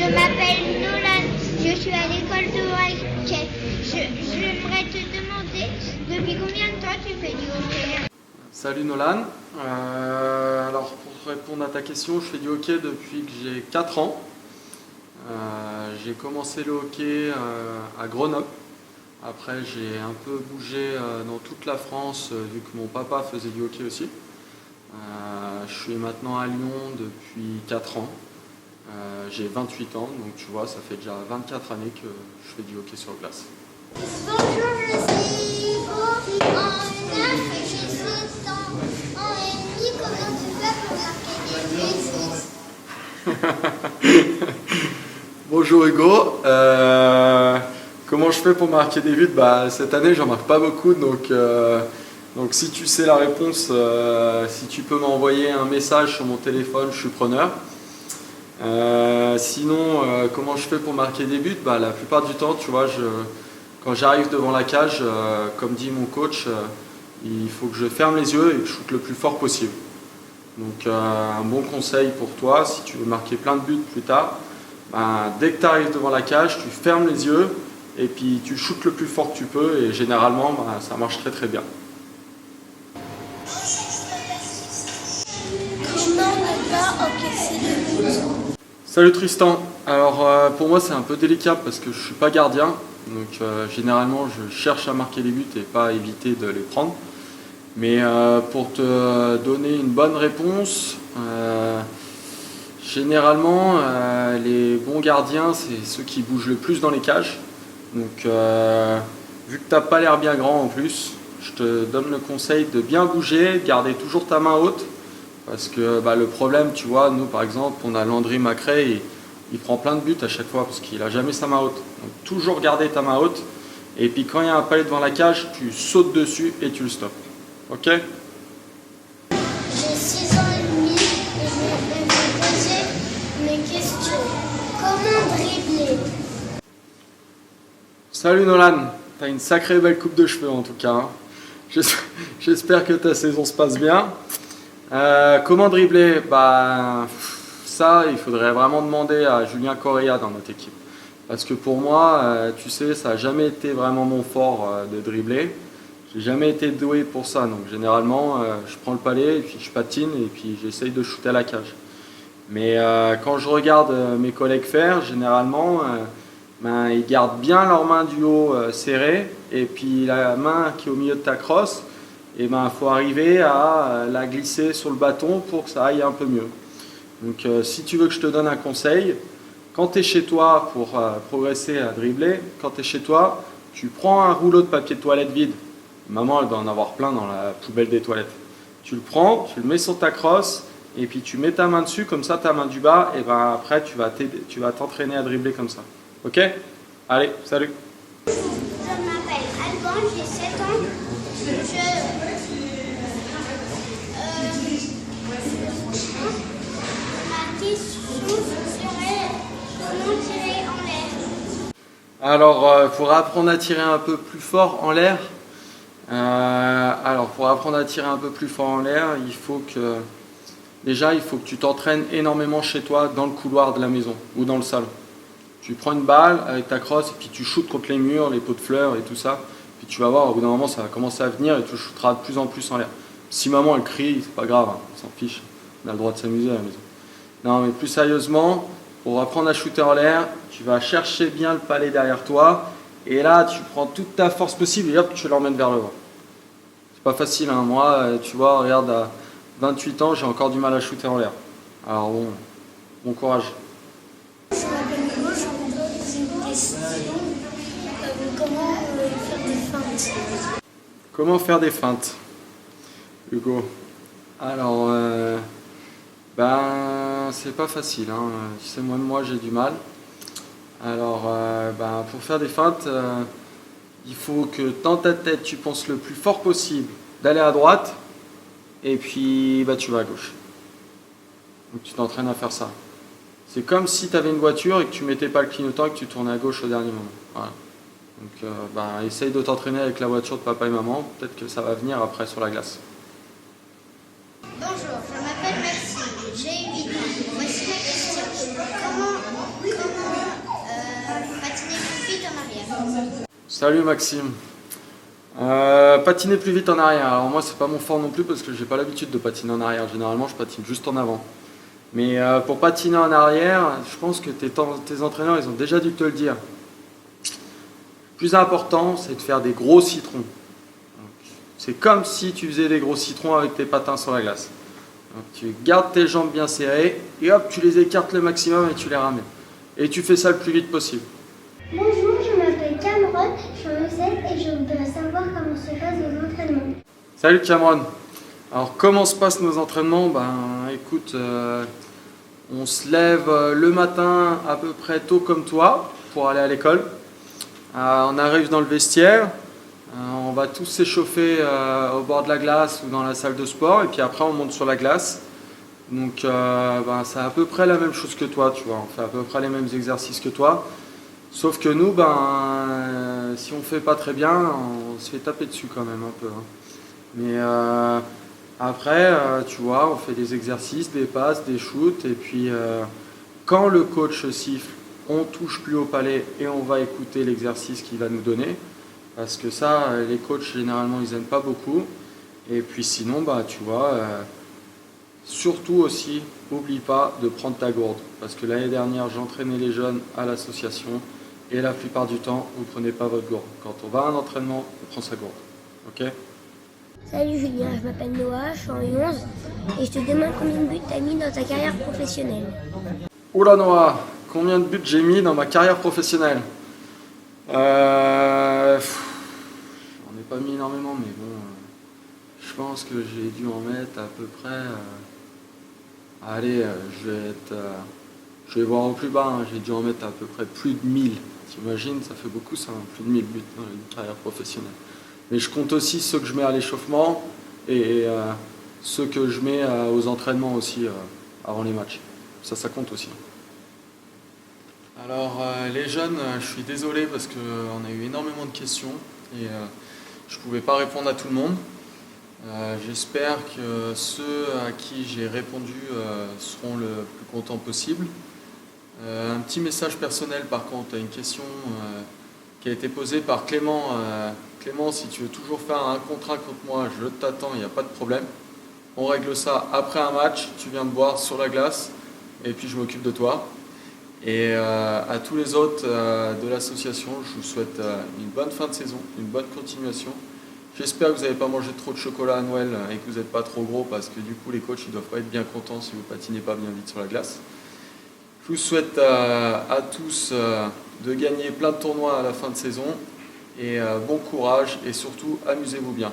Je m'appelle Nolan, je suis à l'école de hockey. J'aimerais te demander depuis combien de temps tu fais du hockey? Salut Nolan, alors pour répondre à ta question, je fais du hockey depuis que j'ai 4 ans. J'ai commencé le hockey à Grenoble. Après j'ai un peu bougé dans toute la France vu que mon papa faisait du hockey aussi. Je suis maintenant à Lyon depuis 4 ans. J'ai 28 ans, donc tu vois, ça fait déjà 24 années que je fais du hockey sur glace. Bonjour, je suis Hugo. En heure, j'ai 7 ans. En demi, comment tu fais pour marquer des buts? Bonjour Hugo, comment je fais pour marquer des buts? Cette année j'en marque pas beaucoup, donc si tu sais la réponse, si tu peux m'envoyer un message sur mon téléphone, je suis preneur. Sinon, comment je fais pour marquer des buts? La plupart du temps, tu vois, quand j'arrive devant la cage, comme dit mon coach, il faut que je ferme les yeux et que je shoote le plus fort possible. Donc un bon conseil pour toi, si tu veux marquer plein de buts plus tard, dès que tu arrives devant la cage, tu fermes les yeux et puis tu shootes le plus fort que tu peux et généralement ça marche très très bien. Comment ne pas encaisser de buts? Salut Tristan, alors pour moi c'est un peu délicat parce que je ne suis pas gardien, donc généralement je cherche à marquer les buts et pas à éviter de les prendre. Mais pour te donner une bonne réponse, généralement les bons gardiens c'est ceux qui bougent le plus dans les cages. Donc vu que tu n'as pas l'air bien grand en plus, je te donne le conseil de bien bouger, de garder toujours ta main haute. Parce que le problème, tu vois, nous par exemple, on a Landry Macrae, il prend plein de buts à chaque fois parce qu'il n'a jamais sa main haute. Donc toujours garder ta main haute. Et puis quand il y a un palais devant la cage, tu sautes dessus et tu le stops. Ok? J'ai 6 ans et demi et je vais vous poser mes questions. Comment dribbler? Salut Nolan, t'as une sacrée belle coupe de cheveux en tout cas. J'espère que ta saison se passe bien. Comment dribbler? Ça, il faudrait vraiment demander à Julien Correa dans notre équipe. Parce que pour moi, tu sais, ça n'a jamais été vraiment mon fort de dribbler. J'ai jamais été doué pour ça. Donc généralement, je prends le palais et puis je patine et puis j'essaye de shooter à la cage. Mais quand je regarde mes collègues faire, généralement, ils gardent bien leur main du haut serrée et puis la main qui est au milieu de ta crosse, il faut arriver à la glisser sur le bâton pour que ça aille un peu mieux. Donc si tu veux que je te donne un conseil, quand tu es chez toi pour progresser à dribbler, quand tu es chez toi, tu prends un rouleau de papier de toilette vide. Maman, elle doit en avoir plein dans la poubelle des toilettes. Tu le prends, tu le mets sur ta crosse et puis tu mets ta main dessus, comme ça ta main du bas, et après tu vas t'entraîner à dribbler comme ça. Ok? Allez, salut! Je m'appelle Alban, j'ai 7 ans. Ma question serait comment tirer en l'air? Alors, pour apprendre à tirer un peu plus fort en l'air, il faut que tu t'entraînes énormément chez toi dans le couloir de la maison ou dans le salon. Tu prends une balle avec ta crosse et puis tu shootes contre les murs, les pots de fleurs et tout ça. Puis tu vas voir, au bout d'un moment, ça va commencer à venir et tu shooteras de plus en plus en l'air. Si maman elle crie, c'est pas grave, on s'en fiche, on a le droit de s'amuser à la maison. Non, mais plus sérieusement, pour apprendre à shooter en l'air, tu vas chercher bien le palais derrière toi et là, tu prends toute ta force possible et hop, tu l'emmènes vers le vent. C'est pas facile, hein. Moi, tu vois, regarde, à 28 ans, j'ai encore du mal à shooter en l'air. Alors bon courage. Je m'appelle Hugo, je voudrais poser une question. Comment faire des feintes? Comment faire des feintes, Hugo? Alors, c'est pas facile, hein. Tu sais, moi j'ai du mal. Alors, pour faire des feintes, il faut que dans ta tête, tu penses le plus fort possible d'aller à droite, et puis tu vas à gauche. Donc tu t'entraînes à faire ça. C'est comme si tu avais une voiture et que tu mettais pas le clignotant et que tu tournais à gauche au dernier moment. Voilà. Donc, essaye de t'entraîner avec la voiture de papa et maman, peut-être que ça va venir après sur la glace. Bonjour, je m'appelle Maxime, j'ai 8 ans. Voici ma question. Comment Salut Maxime. Patiner plus vite en arrière. Alors moi c'est pas mon fort non plus parce que j'ai pas l'habitude de patiner en arrière. Généralement je patine juste en avant. Mais pour patiner en arrière, je pense que tes entraîneurs ils ont déjà dû te le dire. Le plus important c'est de faire des gros citrons. C'est comme si tu faisais des gros citrons avec tes patins sur la glace. Donc, tu gardes tes jambes bien serrées et hop tu les écartes le maximum et tu les ramènes. Et tu fais ça le plus vite possible. Bonjour, je m'appelle Cameron, je suis en E7 et je voudrais savoir comment se passent vos entraînements. Salut Cameron. Alors comment se passent nos entraînements? Écoute, on se lève le matin à peu près tôt comme toi pour aller à l'école. On arrive dans le vestiaire, on va tous s'échauffer au bord de la glace ou dans la salle de sport et puis après on monte sur la glace. Donc c'est à peu près la même chose que toi, tu vois. On fait à peu près les mêmes exercices que toi. Sauf que nous, si on fait pas très bien, on se fait taper dessus quand même un peu. Mais après, tu vois, on fait des exercices, des passes, des shoots. Et puis, quand le coach siffle, on touche plus au palais et on va écouter l'exercice qu'il va nous donner. Parce que ça, les coachs, généralement, ils n'aiment pas beaucoup. Et puis sinon, tu vois, surtout aussi, n'oublie pas de prendre ta gourde. Parce que l'année dernière, j'entraînais les jeunes à l'association. Et la plupart du temps, vous ne prenez pas votre gourde. Quand on va à un entraînement, on prend sa gourde. Ok? Salut Julien, je m'appelle Noah, je suis en U11 et je te demande combien de buts tu as mis dans ta carrière professionnelle. Oula Noah, combien de buts j'ai mis dans ma carrière professionnelle? J'en ai pas mis énormément, mais bon, je pense que j'ai dû en mettre à peu près. Allez, je vais voir au plus bas, j'ai dû en mettre à peu près plus de 1000. T'imagines, ça fait beaucoup ça, plus de 1000 buts dans une carrière professionnelle. Mais je compte aussi ceux que je mets à l'échauffement et ceux que je mets aux entraînements aussi avant les matchs. Ça compte aussi. Alors les jeunes, je suis désolé parce qu'on a eu énormément de questions et je ne pouvais pas répondre à tout le monde. J'espère que ceux à qui j'ai répondu seront le plus contents possible. Un petit message personnel par contre, une question qui a été posée par Clément. Clément, si tu veux toujours faire un contrat contre moi, je t'attends, il n'y a pas de problème. On règle ça après un match, tu viens me voir sur la glace et puis je m'occupe de toi. Et à tous les autres de l'association, je vous souhaite une bonne fin de saison, une bonne continuation. J'espère que vous n'avez pas mangé trop de chocolat à Noël et que vous n'êtes pas trop gros parce que du coup les coachs ne doivent pas être bien contents si vous patinez pas bien vite sur la glace. Je vous souhaite à tous de gagner plein de tournois à la fin de saison et bon courage et surtout amusez-vous bien.